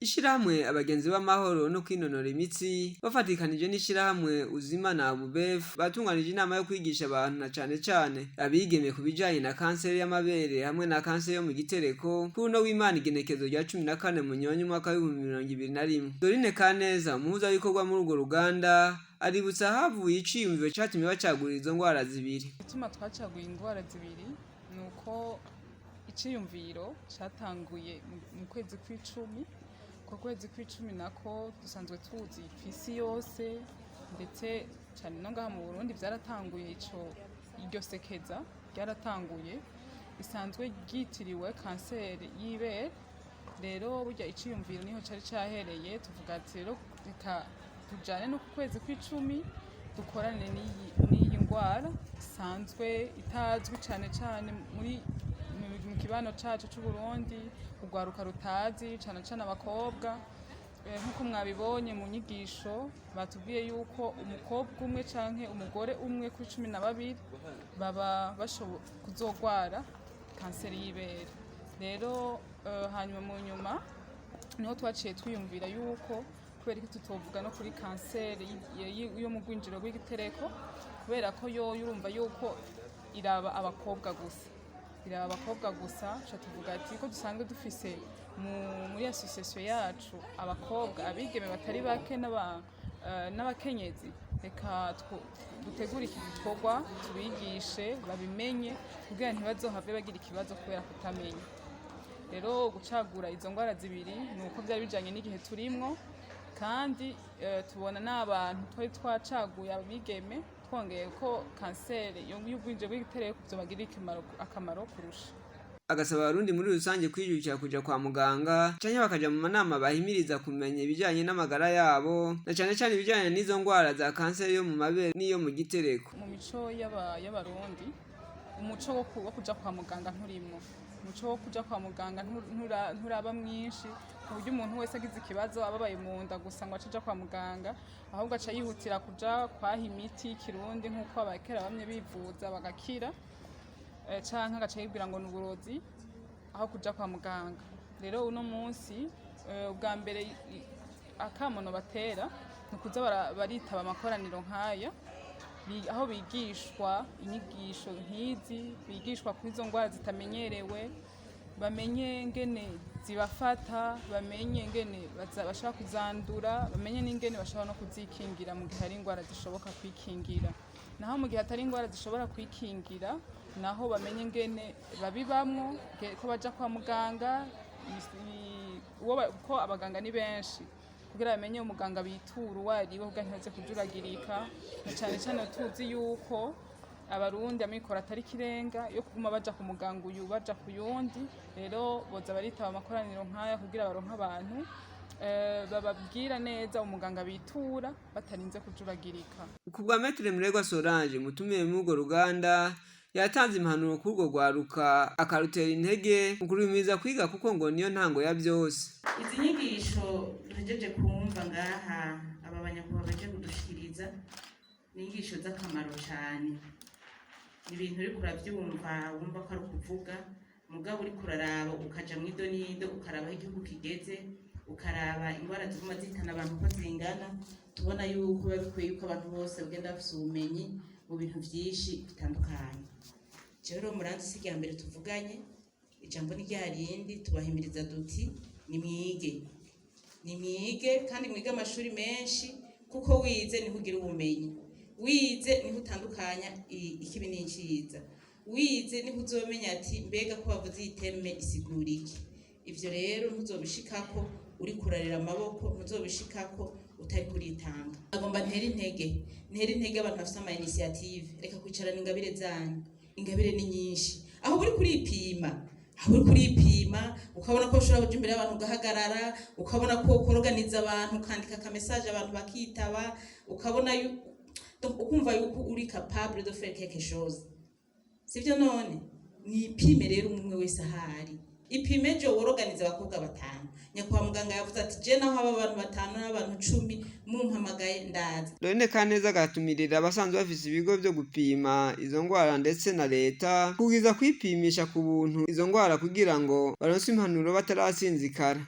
Ishirahamwe abagenzi b'amahoro no kwinonora imitsi bafatikanije n'ishirahamwe uzima na bubef batunganije inama yo kwigisha abantu na cane abigeme kubijanye na kanseri y'amabere hamwe na kanseri yo mu gitereko kuno w'Imana igenekezo rya 14 Munyonyi mwaka wa 2021. Dorine Kaneza umuhuza w'ikorwa muri urwo ruganda aributsa havuye iciyumviro catumye bacagura izo ngwara zibiri. Ituma twacaguye ingwara zibiri nuko iciyumviro catanguye mu kwezi kw'icumi. Ku kwezi kw'icumi nako dusanzwe tuzi kw'isi yose ndetse cyane no ngaha mu Burundi byaratanguye iryo sekeza ryaratanguye isanzwe ryitiriwe kanseri y'ibere. Rero burya iciyumviro niho cari cahereye tuvuga ati rero reka tujane no ku kwezi kw'icumi dukorane n'iyi ngwara isanzwe itazwi cyane mu kibano cacu c'u Burundi urwaruka rutazi cane abakobwa. Nkuko mwabibonye mu nyigisho batubwiye yuko umukobwa umwe canke umugore umwe kuri 12 baba bashobora kuzogwara kanseri y'ibere. Rero hanyuma mu nyuma niho twaciye twiyumvira yuko kubera ko tutovuga no kuri kanseri yo mu gwinjiro rw'igitereko kubera ko yo urumva yuko iraba abakobwa gusa tuvuga ati ko dusanzwe dufise muri association yacu abakobwa abigeme batari bake n'abakenyezi, reka dutegura iki gikorwa tubigishe babimenye kugira ntibazohave bagira ikibazo kubera kutamenya. Rero gucagura izo ngwara zibiri nuko byari bijanye n'igihe turimwo kandi tubona n'abantu twari twacaguye abigeme twongeye ko kanseri y'ubwinjiro bw'igitereko byobagira akamaro kurusha. Agasaba abarundi muri rusange kwijukira kuja kwa muganga canke bakaja mu manama bahimiriza kumenya ibijanye n'amagara yabo na cane ibijanye n'izo ngwara za kanseri yo mu mabere niyo mu gitereko. Mu mico y'abarundi umuco wo kuja kwa muganga nturimwo. Umuco wo kuja kwa muganga nturaba mwinshi ku buryo umuntu wese agize ikibazo ababaye mu nda gusa ngo acija kwa muganga, ahubwo aca yihutira kuja kwaha imiti kirundi nk'uko abakera bamwe bivuza bagakira canke agaca yibwira ngo n'uburozi aho kuja kwa muganga. Rero uno munsi ubwa mbere akamono batera nukuza baritaba amakoraniro nkaya aho bigishwa inyigisho nk'izi, bigishwa kuri izo ngwara zitamenyerewe, bamenye ngene zibafata, bamenye ngene bashaka kuzandura, bamenye n'ingene bashaka no kuzikingira mu gihe ari ingwara zishoboka kwikingira. Naho mu gihe atari ingwara zishobora kwikingira naho bamenye ngene babibamwo ko baja kwa muganga ko abaganga ni benshi kugira bamenye umuganga bitura uwariwe kugira ntibaze kujuragirika. Cyane tuzi yuko abarundi amikora atari kirenga yo kuguma baja ku muganga uyu baja ku yundi. Rero boza baritaba amakoraniro nkaya kugira baronka abantu bababwira neza umuganga bitura batarinze kujuragirika. Kubwa Maître Murengwa Solange mutumiye mu urwo ruganda yatanze impanuro kurwo rwaruka akarutera intege mu kurimiza kwiga kuko ngo niyo ntango ya byose. Izi nyigisho tujeje kumva ngaha aba banyakuba baje kudushikiriza n'inyigisho z'akamaro cyane. Ibintu uri kuravyumva wumva ko ari kuvuga mugabo uri kuraraba ukaja mu idonido ukaraba igihugu kigeze ukaraba ingwara ziguma zitana abantu ko zingana, tubona yuko babikwiye yuko abantu bose bagenda bafise ubumenyi mu bintu vyinshi bitandukanye. Rero muranzi sigira mbere tuvuganye ijambo ni ryarindi tubahimiriza duti nimwige kandi mwige amashuri menshi kuko wize niho ugira ubumenyi, wize niho utandukanya ikibi n'iciza, wize niho uzomenya ati mbega ko bavuze iteme isigura iki. Ivyo rero ntuzobishikako uri kurarira amaboko, ntuzobishikako utari kuritanga. Agomba ntera intege abantu bafite ama initiative, reka kwicarana ingabire zanyu. Ingabire ni nyinshi aho uri kuripima ukabona ko ushobora kuja imbere y'abantu ugahagarara, ukabona ko ukoroganiza abantu ukandika ka message abantu bakitaba, ukabona ukumva yuko uri capable de faire quelque chose. Sivyo none mwipime rero umwe wese ahari ipime jo woroganiza abakobwa 5 nyakwa muganga yavuze ati je naho aba abantu 5 n'abantu 10 mumpamagaye ndaza. Dorine Kaneza agatumirira abasanzwe bafise ibigo byo gupima izo ngwara ndetse na leta kugiza kwipimisha ku buntu izo ngwara kugira ngo baronse impanuro batarasinzikara.